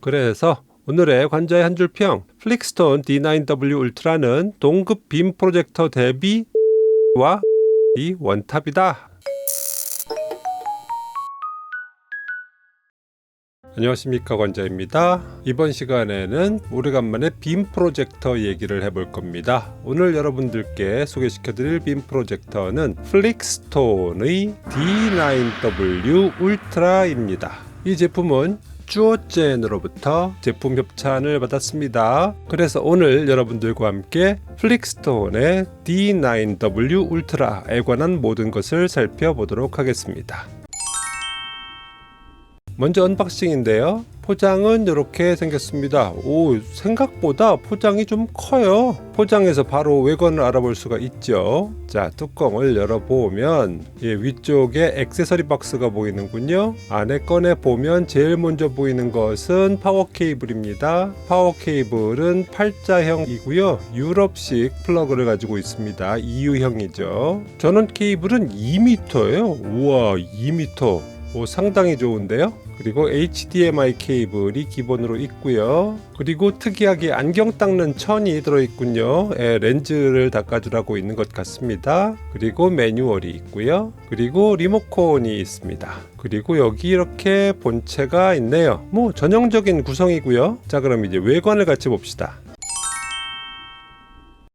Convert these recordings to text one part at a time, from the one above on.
그래서 오늘의 관자의 한 줄 평, 플릭스톤 D9W 울트라는 동급 빔 프로젝터 대비와 이 원탑이다. 안녕하십니까, 관자입니다. 이번 시간에는 오래간만에 빔 프로젝터 얘기를 해볼 겁니다. 오늘 여러분들께 소개시켜드릴 빔 프로젝터는 플릭스톤의 D9W 울트라입니다. 이 제품은 쭈어젠으로부터 제품 협찬을 받았습니다. 그래서 오늘 여러분들과 함께 플릭스톤의 D9W 울트라에 관한 모든 것을 살펴보도록 하겠습니다. 먼저 언박싱인데요. 포장은 이렇게 생겼습니다. 오, 생각보다 포장이 좀 커요. 포장에서 바로 외관을 알아볼 수가 있죠. 자, 뚜껑을 열어보면 위쪽에 액세서리 박스가 보이는군요. 안에 꺼내보면 제일 먼저 보이는 것은 파워 케이블입니다. 파워 케이블은 팔자형이고요. 유럽식 플러그를 가지고 있습니다. EU형이죠. 전원 케이블은 2m예요. 우와, 2m. 오, 상당히 좋은데요. 그리고 HDMI 케이블이 기본으로 있고요. 그리고 특이하게 안경 닦는 천이 들어있군요. 렌즈를 닦아주라고 있는 것 같습니다. 그리고 매뉴얼이 있고요. 그리고 리모컨이 있습니다. 그리고 여기 이렇게 본체가 있네요. 뭐 전형적인 구성이고요. 자, 그럼 이제 외관을 같이 봅시다.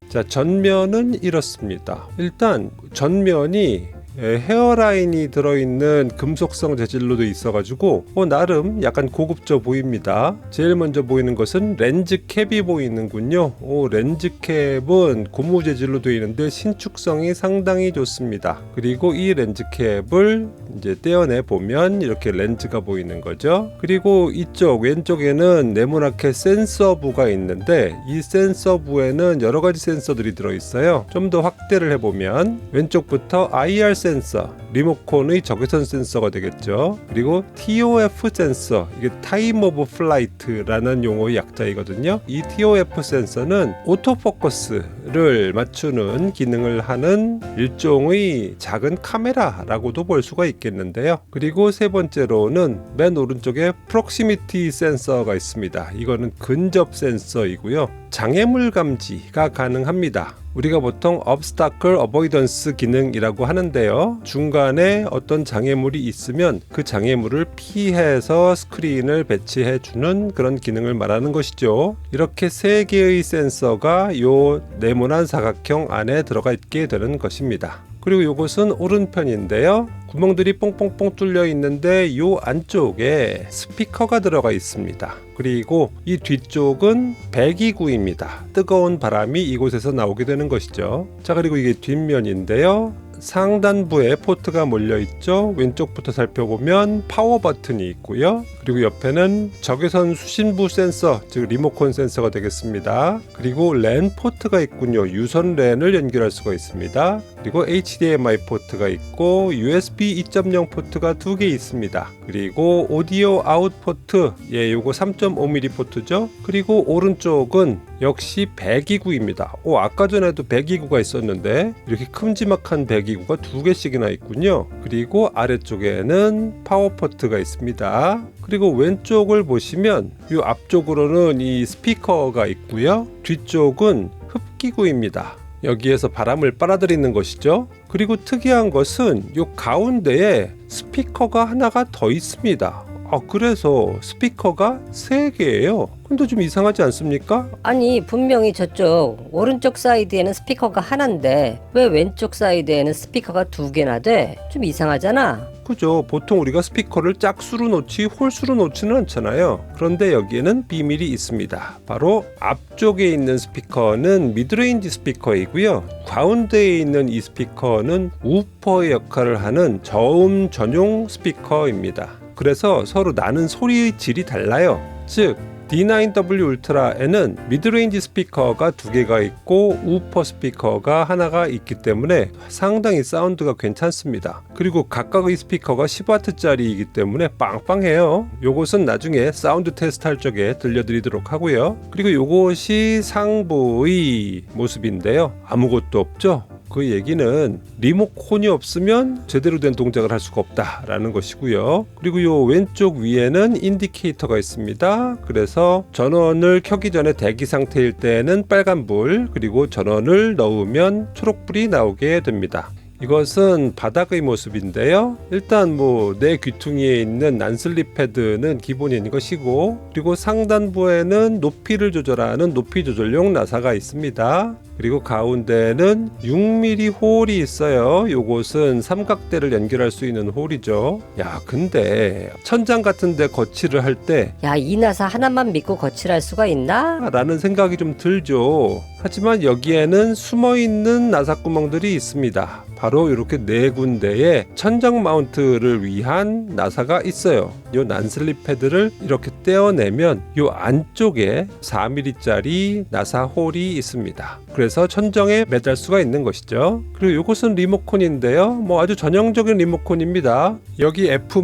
자, 전면은 이렇습니다. 일단 전면이 헤어라인이 들어있는 금속성 재질로 돼 있어가지고 나름 약간 고급져 보입니다. 제일 먼저 보이는 것은 렌즈 캡이 보이는군요. 렌즈 캡은 고무 재질로 되어 있는데 신축성이 상당히 좋습니다. 그리고 이 렌즈 캡을 이제 떼어내 보면 이렇게 렌즈가 보이는 거죠. 그리고 이쪽 왼쪽에는 네모나게 센서부가 있는데 이 센서부에는 여러 가지 센서들이 들어있어요. 좀 더 확대를 해보면 왼쪽부터 IR 센서, 리모컨의 적외선 센서가 되겠죠. 그리고 TOF 센서, 이게 타임 오브 플라이트라는 용어의 약자이거든요. 이 TOF 센서는 오토포커스를 맞추는 기능을 하는 일종의 작은 카메라라고도 볼 수가 있겠는데요. 그리고 세 번째로는 맨 오른쪽에 프록시미티 센서가 있습니다. 이거는 근접 센서이고요. 장애물 감지가 가능합니다. 우리가 보통 obstacle avoidance 기능이라고 하는데요. 중간에 어떤 장애물이 있으면 그 장애물을 피해서 스크린을 배치해 주는 그런 기능을 말하는 것이죠. 이렇게 세 개의 센서가 요 네모난 사각형 안에 들어가 있게 되는 것입니다. 그리고 이것은 오른편인데요. 구멍들이 뽕뽕뽕 뚫려 있는데 이 안쪽에 스피커가 들어가 있습니다. 그리고 이 뒤쪽은 배기구입니다. 뜨거운 바람이 이곳에서 나오게 되는 것이죠. 자, 그리고 이게 뒷면인데요. 상단부에 포트가 몰려 있죠. 왼쪽부터 살펴보면 파워 버튼이 있고요. 그리고 옆에는 적외선 수신부 센서, 즉 리모컨 센서가 되겠습니다. 그리고 랜 포트가 있군요. 유선 랜을 연결할 수가 있습니다. 그리고 HDMI 포트가 있고 USB 2.0 포트가 2개 있습니다. 그리고 오디오 아웃 포트, 요거 3.5mm 포트죠. 그리고 오른쪽은 역시 배기구입니다. 아까 전에도 배기구가 있었는데 이렇게 큼지막한 배기구가 2개씩이나 있군요. 그리고 아래쪽에는 파워 포트가 있습니다. 그리고 왼쪽을 보시면 이 앞쪽으로는 이 스피커가 있고요. 뒤쪽은 흡기구입니다. 여기에서 바람을 빨아들이는 것이죠. 그리고 특이한 것은 이 가운데에 스피커가 하나가 더 있습니다. 그래서 스피커가 3개예요. 근데 좀 이상하지 않습니까? 아니, 분명히 저쪽 오른쪽 사이드에는 스피커가 하나인데 왜 왼쪽 사이드에는 스피커가 2개나 돼? 좀 이상하잖아. 그죠. 보통 우리가 스피커를 짝수로 놓지 홀수로 놓지는 않잖아요. 그런데 여기에는 비밀이 있습니다. 바로 앞쪽에 있는 스피커는 미드레인지 스피커이고요. 가운데에 있는 이 스피커는 우퍼의 역할을 하는 저음 전용 스피커입니다. 그래서 서로 나는 소리의 질이 달라요. 즉 D9W 울트라에는 미드레인지 스피커가 2개가 있고 우퍼 스피커가 하나가 있기 때문에 상당히 사운드가 괜찮습니다. 그리고 각각의 스피커가 10W짜리이기 때문에 빵빵해요. 요것은 나중에 사운드 테스트 할 적에 들려드리도록 하고요. 그리고 요것이 상부의 모습인데요. 아무것도 없죠? 그 얘기는 리모컨이 없으면 제대로 된 동작을 할 수가 없다라는 것이고요. 그리고 요 왼쪽 위에는 인디케이터가 있습니다. 그래서 전원을 켜기 전에 대기 상태일 때는 빨간불, 그리고 전원을 넣으면 초록불이 나오게 됩니다. 이것은 바닥의 모습인데요. 일단 내 귀퉁이에 있는 난슬립 패드는 기본인 것이고, 그리고 상단부에는 높이를 조절하는 높이 조절용 나사가 있습니다. 그리고 가운데는 6mm 홀이 있어요. 요것은 삼각대를 연결할 수 있는 홀이죠. 야, 근데 천장 같은 데 거치를 할 때 야, 이 나사 하나만 믿고 거칠할 수가 있나? 라는 생각이 좀 들죠. 하지만 여기에는 숨어있는 나사구멍들이 있습니다. 바로 이렇게 4군데의 천장 마운트를 위한 나사가 있어요. 이 난슬립 패드를 이렇게 떼어내면 이 안쪽에 4mm짜리 나사 홀이 있습니다. 그래서 천정에 매달 수가 있는 것이죠. 그리고 이것은 리모컨인데요. 아주 전형적인 리모컨입니다. 여기 F-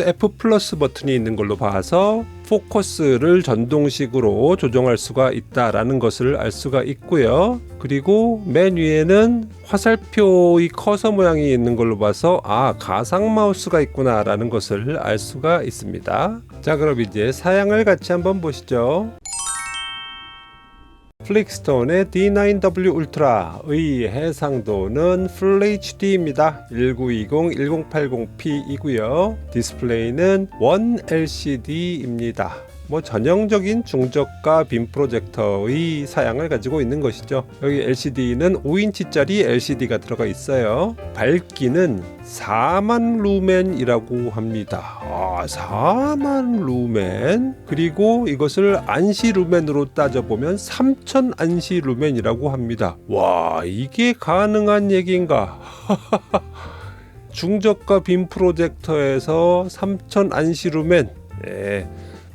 F 플러스 버튼이 있는 걸로 봐서 포커스를 전동식으로 조정할 수가 있다라는 것을 알 수가 있고요. 그리고 맨 위에는 화살표의 커서 모양이 있는 걸로 봐서 가상 마우스가 있구나 라는 것을 알 수가 있습니다. 자, 그럼 이제 사양을 같이 한번 보시죠. 플릭스톤의 D9W 울트라의 해상도는 Full HD입니다. 1920-1080p이고요. 디스플레이는 1LCD입니다. 전형적인 중저가 빔 프로젝터의 사양을 가지고 있는 것이죠. 여기 LCD는 5인치짜리 LCD가 들어가 있어요. 밝기는 4만 루멘이라고 합니다. 4만 루멘. 그리고 이것을 안시 루멘으로 따져보면 3000 안시 루멘이라고 합니다. 와, 이게 가능한 얘기인가? 중저가 빔 프로젝터에서 3000 안시 루멘.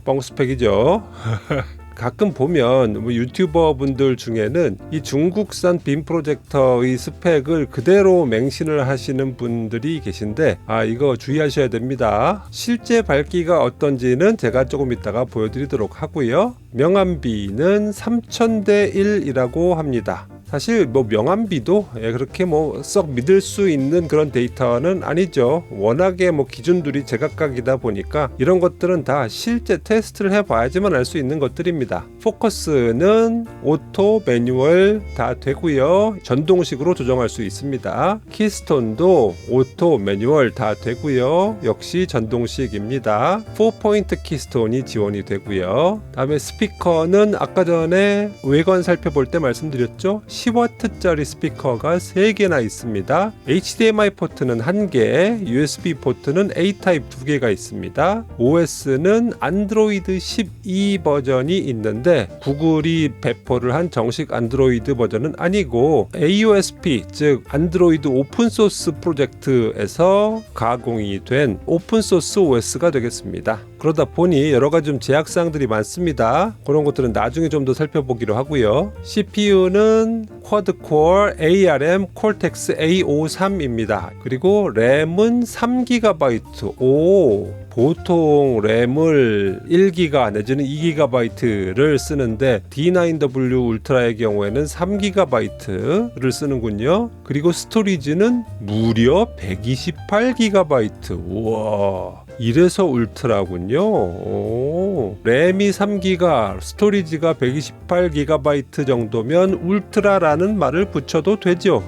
뻥스펙이죠. 가끔 보면 유튜버 분들 중에는 이 중국산 빔 프로젝터의 스펙을 그대로 맹신을 하시는 분들이 계신데 이거 주의하셔야 됩니다. 실제 밝기가 어떤지는 제가 조금 이따가 보여드리도록 하고요. 명암비는 3000대 1이라고 합니다. 사실 명암비도 그렇게 썩 믿을 수 있는 그런 데이터는 아니죠. 워낙에 기준들이 제각각이다 보니까 이런 것들은 다 실제 테스트를 해봐야지만 알 수 있는 것들입니다. 포커스는 오토, 매뉴얼 다 되고요. 전동식으로 조정할 수 있습니다. 키스톤도 오토, 매뉴얼 다 되고요. 역시 전동식입니다. 4포인트 키스톤이 지원이 되고요. 다음에 스피커는 아까 전에 외관 살펴볼 때 말씀드렸죠. 10W짜리 스피커가 3개나 있습니다. HDMI 포트는 1개, USB 포트는 A타입 2개가 있습니다. OS는 안드로이드 12 버전이 있는데 구글이 배포를 한 정식 안드로이드 버전은 아니고 AOSP, 즉 안드로이드 오픈소스 프로젝트에서 가공이 된 오픈소스 OS가 되겠습니다. 그러다 보니 여러가지 좀 제약사항들이 많습니다. 그런 것들은 나중에 좀 더 살펴보기로 하고요. CPU는 쿼드코어 ARM 콜텍스 A53입니다. 그리고 램은 3GB. 보통 램을 1기가 내지는 2GB를 쓰는데 D9W 울트라의 경우에는 3GB를 쓰는군요. 그리고 스토리지는 무려 128GB. 우와, 이래서 울트라군요. 램이 3기가, 스토리지가 128GB 정도면 울트라라는 말을 붙여도 되죠.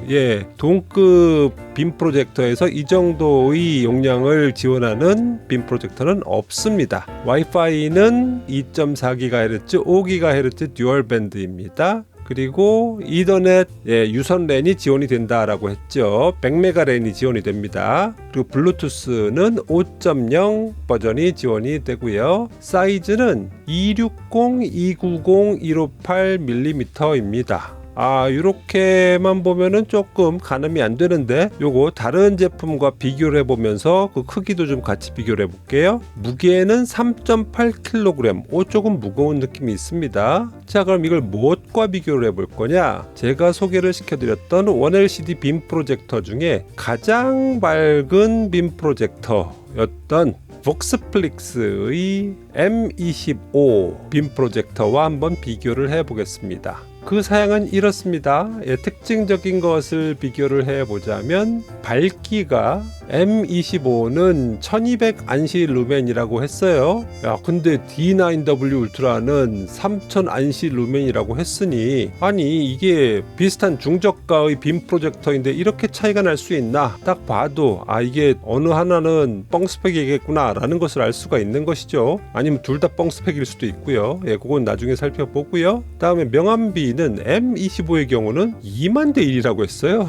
동급 빔 프로젝터에서 이 정도의 용량을 지원하는 빔 프로젝터는 없습니다. 와이파이는 2.4GHz, 5GHz 듀얼 밴드입니다. 그리고 이더넷 유선 랜이 지원이 된다라고 했죠. 100메가 랜이 지원이 됩니다. 그리고 블루투스는 5.0 버전이 지원이 되고요. 사이즈는 260, 290, 158mm입니다. 이렇게만 보면은 조금 가늠이 안 되는데, 요거 다른 제품과 비교를 해보면서 그 크기도 좀 같이 비교를 해볼게요. 무게는 3.8kg, 조금 무거운 느낌이 있습니다. 자, 그럼 이걸 무엇과 비교를 해볼 거냐? 제가 소개를 시켜드렸던 1LCD 빔 프로젝터 중에 가장 밝은 빔 프로젝터였던 복스플릭스의 M25 빔 프로젝터와 한번 비교를 해보겠습니다. 그 사양은 이렇습니다. 특징적인 것을 비교를 해보자면 밝기가 M25는 1200 안시 루멘이라고 했어요. 야, 근데 D9W 울트라는 3000 안시 루멘이라고 했으니 아니 이게 비슷한 중저가의 빔 프로젝터인데 이렇게 차이가 날 수 있나? 딱 봐도 이게 어느 하나는 뻥 스펙이겠구나 라는 것을 알 수가 있는 것이죠. 아니면 둘 다 뻥 스펙일 수도 있고요. 그건 나중에 살펴보고요. 다음에 명암비는 M25의 경우는 2만 대 1이라고 했어요.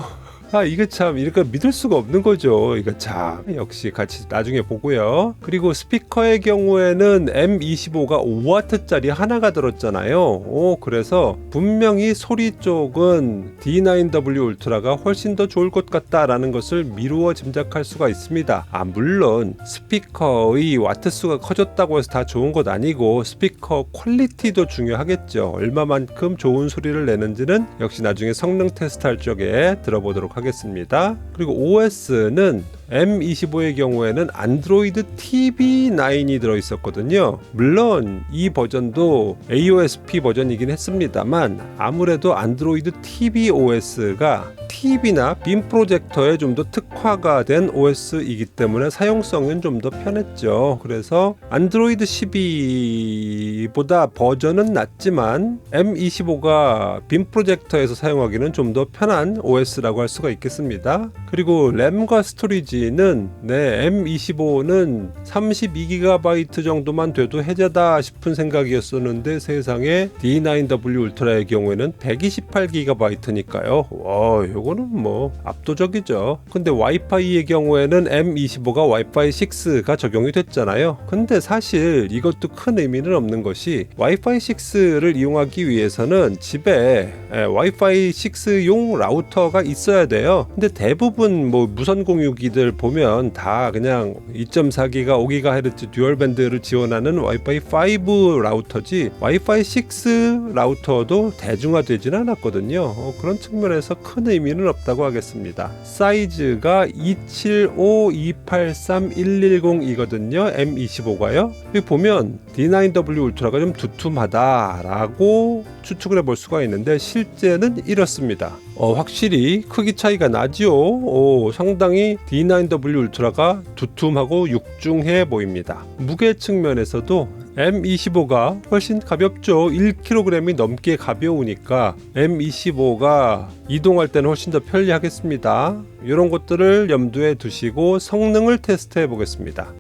이게 참 이거 믿을 수가 없는 거죠. 이거 참 역시 같이 나중에 보고요. 그리고 스피커의 경우에는 M25가 5W짜리 하나가 들었잖아요. 그래서 분명히 소리 쪽은 D9W 울트라가 훨씬 더 좋을 것 같다라는 것을 미루어 짐작할 수가 있습니다. 물론 스피커의 와트수가 커졌다고 해서 다 좋은 것 아니고 스피커 퀄리티도 중요하겠죠. 얼마만큼 좋은 소리를 내는지는 역시 나중에 성능 테스트할 적에 들어보도록 하겠습니다. 그리고 OS는 M25의 경우에는 안드로이드 TV9이 들어있었거든요. 물론 이 버전도 AOSP 버전이긴 했습니다만 아무래도 안드로이드 tvOS가 TV나 빔 프로젝터에 좀 더 특화가 된 OS이기 때문에 사용성은 좀 더 편했죠. 그래서 안드로이드 12보다 버전은 낮지만 M25가 빔 프로젝터에서 사용하기는 좀 더 편한 OS라고 할 수가 있겠습니다. 그리고 램과 스토리지는 M25는 32GB 정도만 돼도 해자다 싶은 생각이었었는데 세상에 D9W 울트라의 경우에는 128GB니까요. 와, 요거는 뭐 압도적이죠. 근데 와이파이의 경우에는 M25가 와이파이 6가 적용이 됐잖아요. 근데 사실 이것도 큰 의미는 없는 것이 와이파이 6를 이용하기 위해서는 집에 와이파이 6용 라우터가 있어야 돼요. 근데 대부분 뭐 무선 공유기들 보면 다 그냥 2.4GHz 5GHz 듀얼 밴드를 지원하는 와이파이 5 라우터지 와이파이 6 라우터도 대중화되지는 않았거든요. 그런 측면에서 큰 의미는 없다고 하겠습니다. 사이즈가 275-283-110이거든요. M25가요. 여기 보면 D9W 울트라가 좀 두툼하다라고 추측을 해볼 수가 있는데 실제는 이렇습니다. 확실히 크기 차이가 나죠. 상당히 D9W 울트라가 두툼하고 육중해 보입니다. 무게 측면에서도 M25가 훨씬 가볍죠. 1kg이 넘게 가벼우니까 M25가 이동할 때는 훨씬 더 편리하겠습니다. 이런 것들을 염두에 두시고 성능을 테스트해 보겠습니다.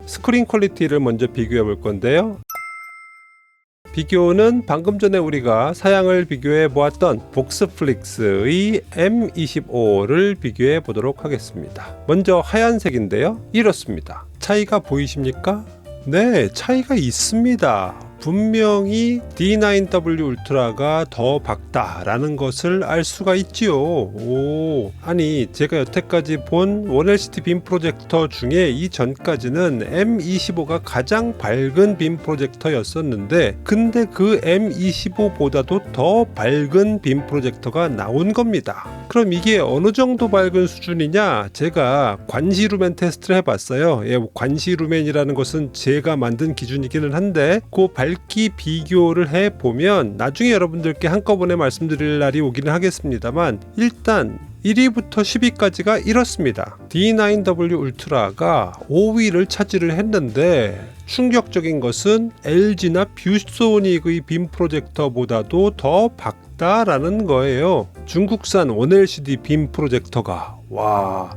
스크린 퀄리티를 먼저 비교해 볼 건데요. 비교는 방금 전에 우리가 사양을 비교해 보았던 복스플릭스의 M25를 비교해 보도록 하겠습니다. 먼저 하얀색인데요. 이렇습니다. 차이가 보이십니까? 네, 차이가 있습니다. 분명히 D9W 울트라가 더 밝다라는 것을 알 수가 있지요. 아니 제가 여태까지 본 1LCD 빔 프로젝터 중에 이전까지는 M25가 가장 밝은 빔 프로젝터였었는데 근데 그 M25보다도 더 밝은 빔 프로젝터가 나온 겁니다. 그럼 이게 어느 정도 밝은 수준이냐? 제가 관시루멘 테스트를 해봤어요. 관시루멘이라는 것은 제가 만든 기준이기는 한데 그 밝기 비교를 해보면 나중에 여러분들께 한꺼번에 말씀드릴 날이 오기는 하겠습니다만 일단 1위부터 10위까지가 이렇습니다. D9W 울트라가 5위를 차지를 했는데 충격적인 것은 LG나 뷰소닉의 빔 프로젝터보다도 더 밝다라는 거예요. 중국산 1LCD 빔 프로젝터가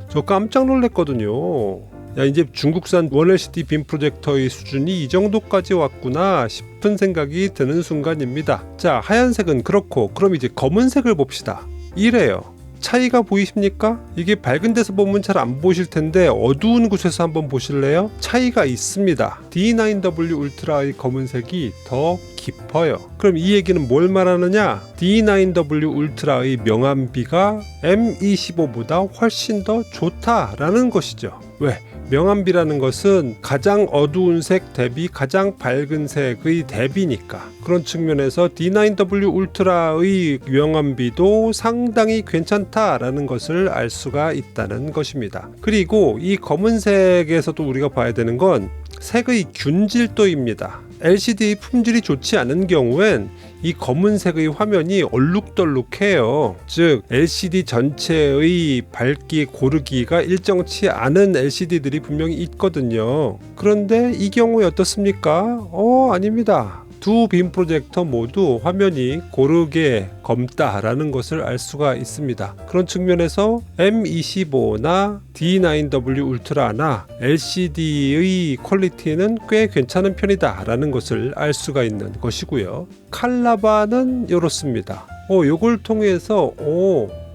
저 깜짝 놀랐거든요. 이제 중국산 1LCD 빔 프로젝터의 수준이 이 정도까지 왔구나 싶은 생각이 드는 순간입니다. 자, 하얀색은 그렇고 그럼 이제 검은색을 봅시다. 이래요. 차이가 보이십니까? 이게 밝은 데서 보면 잘 안 보실 텐데 어두운 곳에서 한번 보실래요? 차이가 있습니다. D9W 울트라의 검은색이 더 깊어요. 그럼 이 얘기는 뭘 말하느냐? D9W 울트라의 명암비가 M25보다 훨씬 더 좋다라는 것이죠. 왜? 명암비라는 것은 가장 어두운 색 대비 가장 밝은 색의 대비니까 그런 측면에서 D9W 울트라의 명암비도 상당히 괜찮다라는 것을 알 수가 있다는 것입니다. 그리고 이 검은색에서도 우리가 봐야 되는 건 색의 균질도입니다. LCD 품질이 좋지 않은 경우엔 이 검은색의 화면이 얼룩덜룩해요. 즉 LCD 전체의 밝기 고르기가 일정치 않은 LCD들이 분명히 있거든요. 그런데 이 경우에 어떻습니까? 아닙니다. 두 빔 프로젝터 모두 화면이 고르게 검다라는 것을 알 수가 있습니다. 그런 측면에서 M25나 D9W 울트라나 LCD의 퀄리티는 꽤 괜찮은 편이다 라는 것을 알 수가 있는 것이고요. 칼라바는 이렇습니다. 요걸 통해서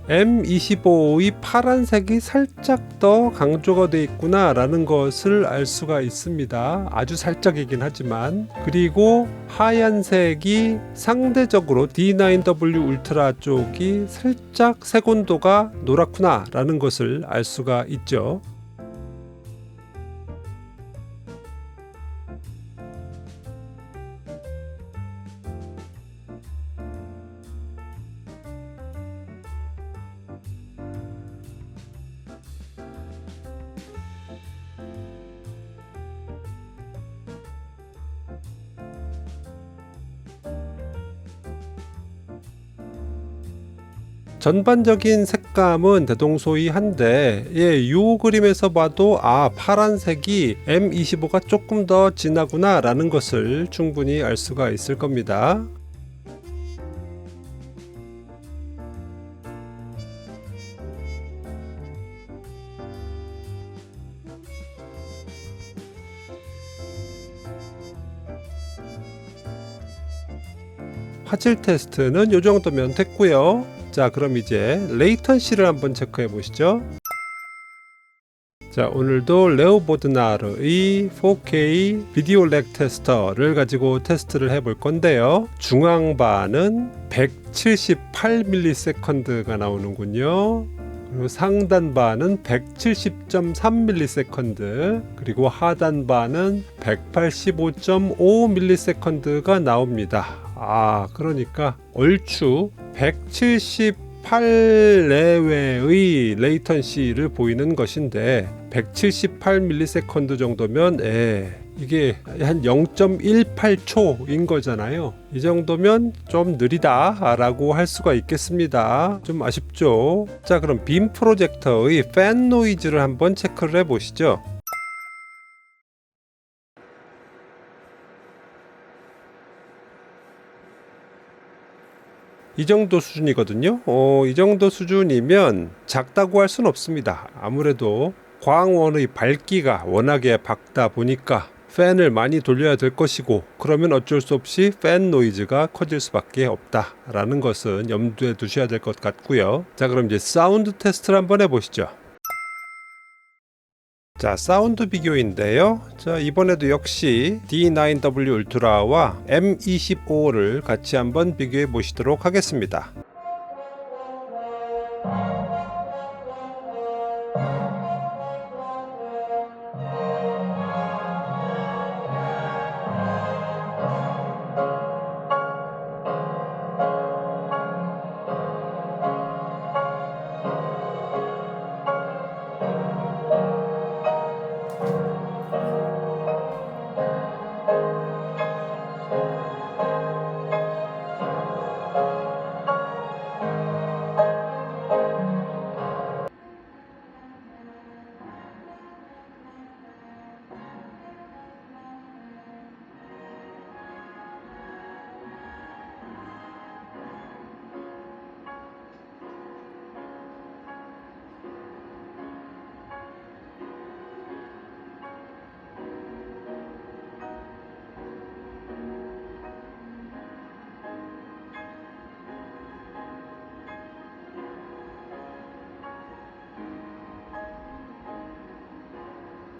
M25의 파란색이 살짝 더 강조가 되어 있구나 라는 것을 알 수가 있습니다. 아주 살짝이긴 하지만. 그리고 하얀색이 상대적으로 D9W 울트라 쪽이 살짝 색온도가 노랗구나 라는 것을 알 수가 있죠. 전반적인 색감은 대동소이한데 이 그림에서 봐도 파란색이 M25가 조금 더 진하구나 라는 것을 충분히 알 수가 있을 겁니다. 화질 테스트는 이 정도면 됐고요. 자, 그럼 이제 레이턴시를 한번 체크해 보시죠. 자, 오늘도 레오보드나르의 4K 비디오 렉 테스터를 가지고 테스트를 해볼 건데요. 중앙반은 178ms가 나오는군요. 그리고 상단반은 170.3ms, 그리고 하단반은 185.5ms가 나옵니다. 그러니까 얼추 178 내외의 레이턴시를 보이는 것인데 178ms 정도면 이게 한 0.18초인 거잖아요. 이 정도면 좀 느리다 라고 할 수가 있겠습니다. 좀 아쉽죠. 자, 그럼 빔 프로젝터의 팬 노이즈를 한번 체크를 해 보시죠. 이 정도 수준이거든요. 이 정도 수준이면 작다고 할 수는 없습니다. 아무래도 광원의 밝기가 워낙에 밝다 보니까 팬을 많이 돌려야 될 것이고, 그러면 어쩔 수 없이 팬 노이즈가 커질 수밖에 없다라는 것은 염두에 두셔야 될 것 같고요. 자, 그럼 이제 사운드 테스트를 한번 해보시죠. 자, 사운드 비교인데요. 자, 이번에도 역시 D9W 울트라와 M25를 같이 한번 비교해 보시도록 하겠습니다.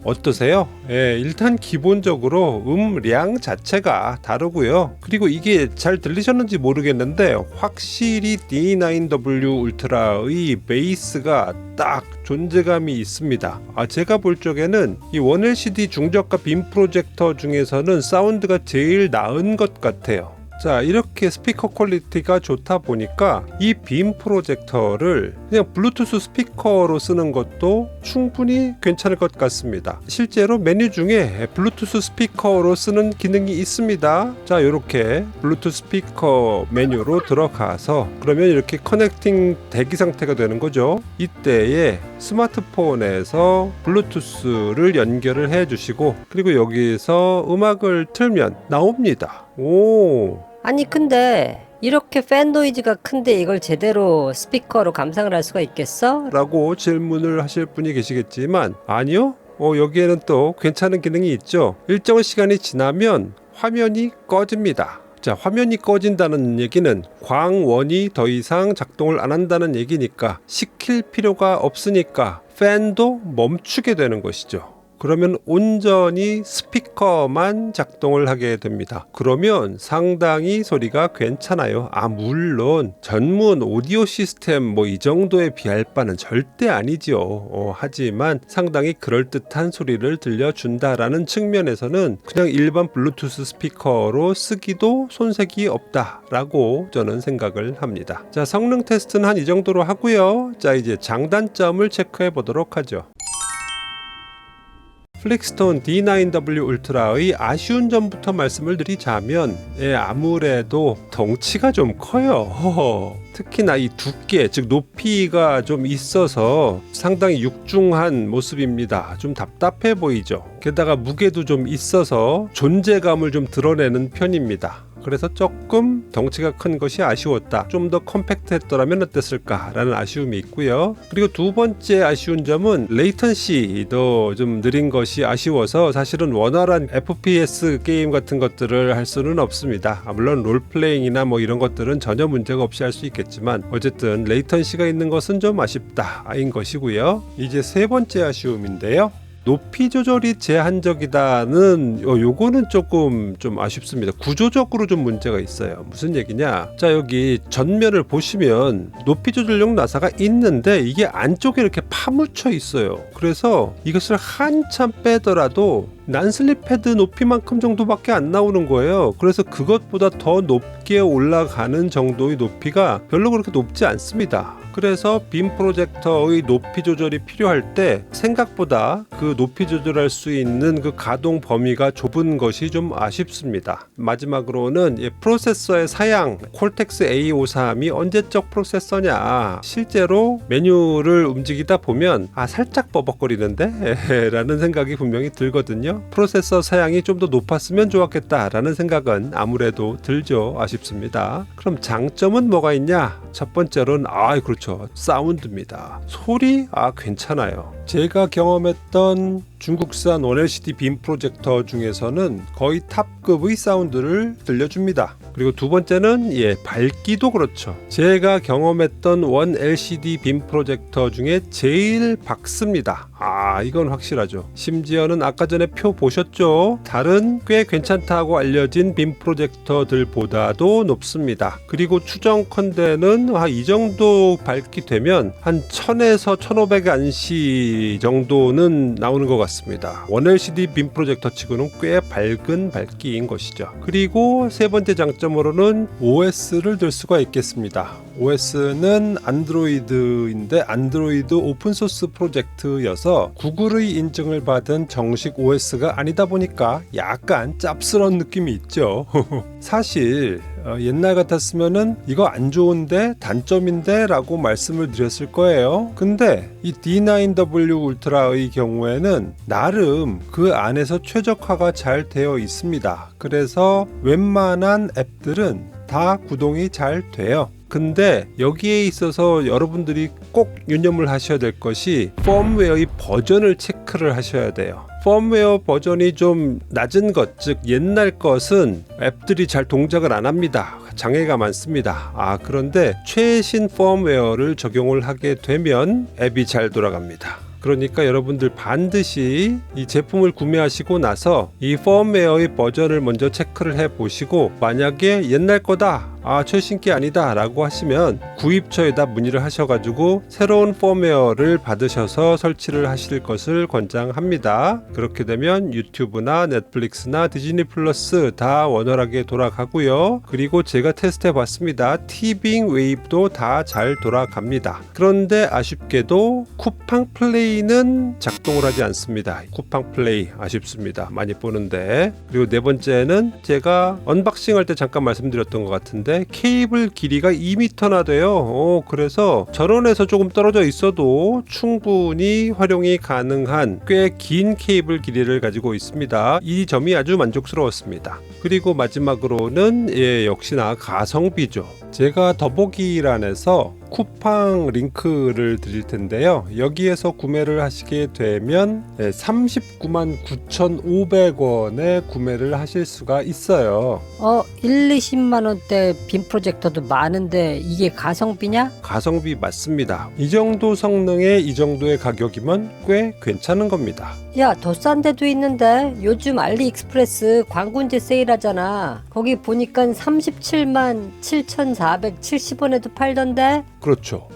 어떠세요? 일단 기본적으로 음량 자체가 다르고요. 그리고 이게 잘 들리셨는지 모르겠는데 확실히 D9W 울트라의 베이스가 딱 존재감이 있습니다. 제가 볼 적에는 이 1LCD 중저가 빔 프로젝터 중에서는 사운드가 제일 나은 것 같아요. 자, 이렇게 스피커 퀄리티가 좋다 보니까 이 빔 프로젝터를 그냥 블루투스 스피커로 쓰는 것도 충분히 괜찮을 것 같습니다. 실제로 메뉴 중에 블루투스 스피커로 쓰는 기능이 있습니다. 자, 이렇게 블루투스 스피커 메뉴로 들어가서 그러면 이렇게 커넥팅 대기 상태가 되는 거죠. 이때에 스마트폰에서 블루투스를 연결을 해 주시고 그리고 여기서 음악을 틀면 나옵니다. 오. 아니 근데 이렇게 팬 노이즈가 큰데 이걸 제대로 스피커로 감상을 할 수가 있겠어? 라고 질문을 하실 분이 계시겠지만 아니요. 여기에는 또 괜찮은 기능이 있죠. 일정 시간이 지나면 화면이 꺼집니다. 자, 화면이 꺼진다는 얘기는 광원이 더 이상 작동을 안 한다는 얘기니까 시킬 필요가 없으니까 팬도 멈추게 되는 것이죠. 그러면 온전히 스피커만 작동을 하게 됩니다. 그러면 상당히 소리가 괜찮아요. 물론 전문 오디오 시스템 이 정도에 비할 바는 절대 아니죠. 하지만 상당히 그럴듯한 소리를 들려준다라는 측면에서는 그냥 일반 블루투스 스피커로 쓰기도 손색이 없다라고 저는 생각을 합니다. 자, 성능 테스트는 한 이 정도로 하고요. 자, 이제 장단점을 체크해 보도록 하죠. 플릭스톤 D9W 울트라의 아쉬운 점부터 말씀을 드리자면 아무래도 덩치가 좀 커요. 특히나 이 두께, 즉 높이가 좀 있어서 상당히 육중한 모습입니다. 좀 답답해 보이죠. 게다가 무게도 좀 있어서 존재감을 좀 드러내는 편입니다. 그래서 조금 덩치가 큰 것이 아쉬웠다. 좀 더 컴팩트했더라면 어땠을까 라는 아쉬움이 있고요. 그리고 두 번째 아쉬운 점은 레이턴시도 좀 느린 것이 아쉬워서 사실은 원활한 FPS 게임 같은 것들을 할 수는 없습니다. 물론 롤플레잉이나 이런 것들은 전혀 문제가 없이 할 수 있겠지만 어쨌든 레이턴시가 있는 것은 좀 아쉽다인 것이고요. 이제 세 번째 아쉬움인데요. 높이 조절이 제한적이다는 요거는 조금 좀 아쉽습니다. 구조적으로 좀 문제가 있어요. 무슨 얘기냐? 자, 여기 전면을 보시면 높이 조절용 나사가 있는데 이게 안쪽에 이렇게 파묻혀 있어요. 그래서 이것을 한참 빼더라도 난슬립 패드 높이만큼 정도밖에 안 나오는 거예요. 그래서 그것보다 더 높게 올라가는 정도의 높이가 별로 그렇게 높지 않습니다. 그래서 빔 프로젝터의 높이 조절이 필요할 때 생각보다 그 높이 조절할 수 있는 그 가동 범위가 좁은 것이 좀 아쉽습니다. 마지막으로는 프로세서의 사양, 콜텍스 A53이 언제적 프로세서냐. 실제로 메뉴를 움직이다 보면 살짝 버벅거리는데? 라는 생각이 분명히 들거든요. 프로세서 사양이 좀 더 높았으면 좋았겠다라는 생각은 아무래도 들죠. 아쉽습니다. 그럼 장점은 뭐가 있냐? 첫 번째로는 그렇죠. 사운드입니다. 소리 괜찮아요. 제가 경험했던 중국산 원LCD 빔 프로젝터 중에서는 거의 탑급의 사운드를 들려줍니다. 그리고 두 번째는 밝기도 그렇죠. 제가 경험했던 원LCD 빔 프로젝터 중에 제일 밝습니다. 이건 확실하죠. 심지어는 아까 전에 표 보셨죠? 다른 꽤 괜찮다고 알려진 빔 프로젝터들보다도 높습니다. 그리고 추정컨대는 이 정도 밝기 되면 한 1000에서 1500 안시 정도는 나오는 것 같습니다. 원LCD 빔 프로젝터 치고는 꽤 밝은 밝기인 것이죠. 그리고 세 번째 장점으로는 OS를 들 수가 있겠습니다. OS는 안드로이드인데 안드로이드 오픈소스 프로젝트여서 구글의 인증을 받은 정식 OS가 아니다 보니까 약간 짭스러운 느낌이 있죠. 사실 옛날 같았으면은 이거 안 좋은데 단점인데 라고 말씀을 드렸을 거예요. 근데 이 D9W 울트라의 경우에는 나름 그 안에서 최적화가 잘 되어 있습니다. 그래서 웬만한 앱들은 다 구동이 잘 돼요. 근데 여기에 있어서 여러분들이 꼭 유념을 하셔야 될 것이 펌웨어의 버전을 체크를 하셔야 돼요. 펌웨어 버전이 좀 낮은 것, 즉 옛날 것은 앱들이 잘 동작을 안 합니다. 장애가 많습니다. 그런데 최신 펌웨어를 적용을 하게 되면 앱이 잘 돌아갑니다. 그러니까 여러분들 반드시 이 제품을 구매하시고 나서 이 펌웨어의 버전을 먼저 체크를 해 보시고 만약에 옛날 거다 최신 게 아니다 라고 하시면 구입처에다 문의를 하셔가지고 새로운 펌웨어를 받으셔서 설치를 하실 것을 권장합니다. 그렇게 되면 유튜브나 넷플릭스나 디즈니 플러스 다 원활하게 돌아가고요. 그리고 제가 테스트해 봤습니다. 티빙 웨이브도 다 잘 돌아갑니다. 그런데 아쉽게도 쿠팡 플레이는 작동을 하지 않습니다. 쿠팡 플레이 아쉽습니다. 많이 보는데. 그리고 네 번째는 제가 언박싱 할 때 잠깐 말씀드렸던 것 같은데 케이블 길이가 2m나 돼요. 그래서 전원에서 조금 떨어져 있어도 충분히 활용이 가능한 꽤 긴 케이블 길이를 가지고 있습니다. 이 점이 아주 만족스러웠습니다. 그리고 마지막으로는 역시나 가성비죠. 제가 더보기란에서 쿠팡 링크를 드릴 텐데요. 여기에서 구매를 하시게 되면 39만 9,500원에 구매를 하실 수가 있어요. 20만 원대 빔 프로젝터도 많은데 이게 가성비냐? 가성비 맞습니다. 이 정도 성능에 이 정도의 가격이면 꽤 괜찮은 겁니다. 야, 더 싼 데도 있는데 요즘 알리익스프레스 광고인제 세일하잖아. 거기 보니까 37만 7,470원에도 팔던데? 그렇죠.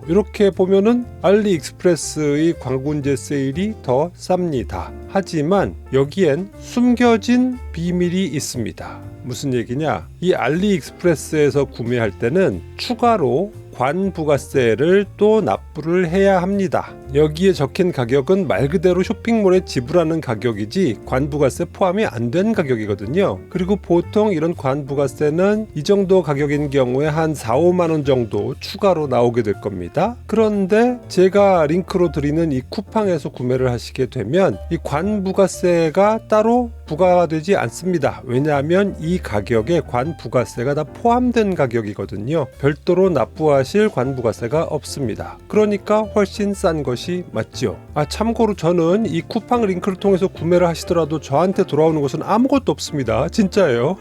이렇게 보면은 알리익스프레스의 광고인제 세일이 더 쌉니다. 하지만 여기엔 숨겨진 비밀이 있습니다. 무슨 얘기냐? 이 알리익스프레스에서 구매할 때는 추가로 관부가세를 또 납부를 해야 합니다. 여기에 적힌 가격은 말 그대로 쇼핑몰에 지불하는 가격이지 관부가세 포함이 안 된 가격이거든요. 그리고 보통 이런 관부가세는 이 정도 가격인 경우에 한 4-5만 원 정도 추가로 나오게 될 겁니다. 그런데 제가 링크로 드리는 이 쿠팡에서 구매를 하시게 되면 이 관부가세가 따로 부과되지 않습니다. 왜냐하면 이 가격에 관부가세가 다 포함된 가격이거든요. 별도로 납부하실 관부가세가 없습니다. 그러니까 훨씬 싼 것이 맞죠. 참고로 저는 이 쿠팡 링크를 통해서 구매를 하시더라도 저한테 돌아오는 것은 아무것도 없습니다. 진짜예요.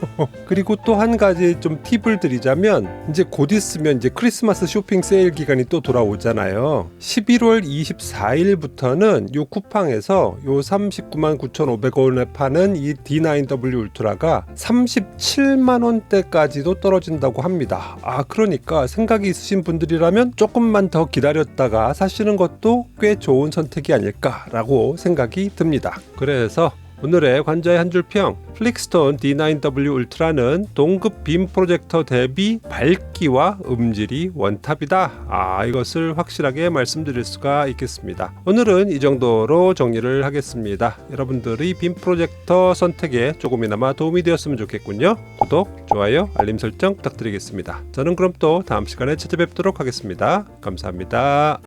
그리고 또 한 가지 좀 팁을 드리자면 이제 곧 있으면 이제 크리스마스 쇼핑 세일 기간이 또 돌아오잖아요. 11월 24일부터는 요 쿠팡에서 요 39만 9,500원에 파는 이 D9W 울트라가 37만 원대까지도 떨어진다고 합니다. 그러니까 생각이 있으신 분들이라면 조금만 더 기다렸다가 사시는 것도 꽤 좋은 선택이 아닐까라고 생각이 듭니다. 그래서 오늘의 관저의 한 줄 평, 플릭스톤 D9W 울트라는 동급 빔 프로젝터 대비 밝기와 음질이 원탑이다. 이것을 확실하게 말씀드릴 수가 있겠습니다. 오늘은 이 정도로 정리를 하겠습니다. 여러분들의 빔 프로젝터 선택에 조금이나마 도움이 되었으면 좋겠군요. 구독, 좋아요, 알림 설정 부탁드리겠습니다. 저는 그럼 또 다음 시간에 찾아뵙도록 하겠습니다. 감사합니다.